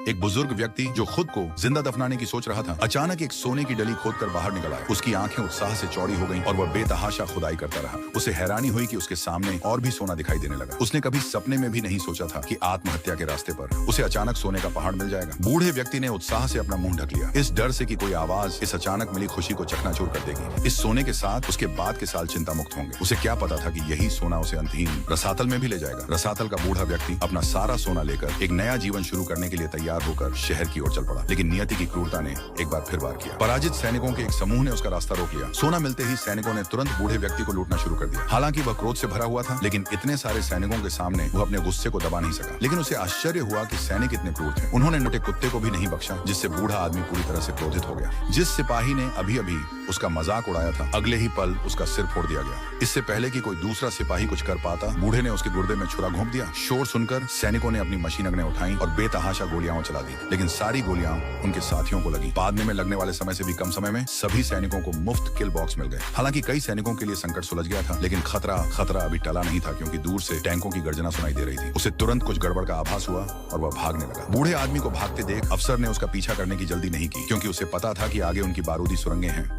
एक बुजुर्ग व्यक्ति जो खुद को जिंदा दफनाने की सोच रहा था, अचानक एक सोने की डली खोदकर बाहर निकल आया। उसकी आंखें उत्साह से चौड़ी हो गईं और वह बेतहाशा खुदाई करता रहा। उसे हैरानी हुई कि उसके सामने और भी सोना दिखाई देने लगा। उसने कभी सपने में भी नहीं सोचा था कि आत्महत्या के रास्ते पर उसे अचानक सोने का पहाड़ मिल जाएगा। बूढ़े व्यक्ति ने उत्साह से अपना मुंह ढक लिया, इस डर से कि कोई आवाज इस अचानक मिली खुशी को चकनाचूर कर देगी। इस सोने के साथ उसके बाद के साल चिंता मुक्त होंगे। उसे क्या पता था कि यही सोना उसे अंतहीन रसातल में भी ले जाएगा। रसातल का बूढ़ा व्यक्ति अपना सारा सोना लेकर एक नया जीवन शुरू करने के लिए तैयार होकर शहर की ओर चल पड़ा। लेकिन नियति की क्रूरता ने एक बार फिर वार किया। पराजित सैनिकों के एक समूह ने उसका रास्ता रोक लिया। सोना मिलते ही सैनिकों ने तुरंत बूढ़े व्यक्ति को लूटना शुरू कर दिया। हालांकि वह क्रोध से भरा हुआ था, लेकिन इतने सारे सैनिकों के सामने वह अपने गुस्से को दबा नहीं सका। लेकिन उसे आश्चर्य हुआ कि सैनिक इतने क्रूर थे। उन्होंने मोटे कुत्ते को भी नहीं बख्शा, जिससे बूढ़ा आदमी पूरी तरह से क्रोधित हो गया। जिस सिपाही ने अभी अभी उसका मजाक उड़ाया था, अगले ही पल उसका सिर फोड़ दिया गया। इससे पहले कि कोई दूसरा सिपाही कुछ कर पाता, बूढ़े ने उसके गुर्दे में छुरा घोंप दिया। शोर सुनकर सैनिकों ने अपनी मशीन अग्नि उठाई और बेतहाशा गोलियां चला दी। लेकिन सारी गोलियां उनके साथियों को लगी। बांधने में लगने वाले समय से भी कम समय में सभी सैनिकों को मुफ्त किल बॉक्स मिल गए। हालांकि कई सैनिकों के लिए संकट सुलझ गया था, लेकिन खतरा अभी टला नहीं था, क्योंकि दूर से टैंकों की गर्जना सुनाई दे रही थी। उसे तुरंत कुछ गड़बड़ का आभास हुआ और वह भागने लगा। बूढ़े आदमी को भागते देख अफसर ने उसका पीछा करने की जल्दी नहीं की, क्योंकि उसे पता था कि आगे उनकी बारूदी सुरंगें हैं।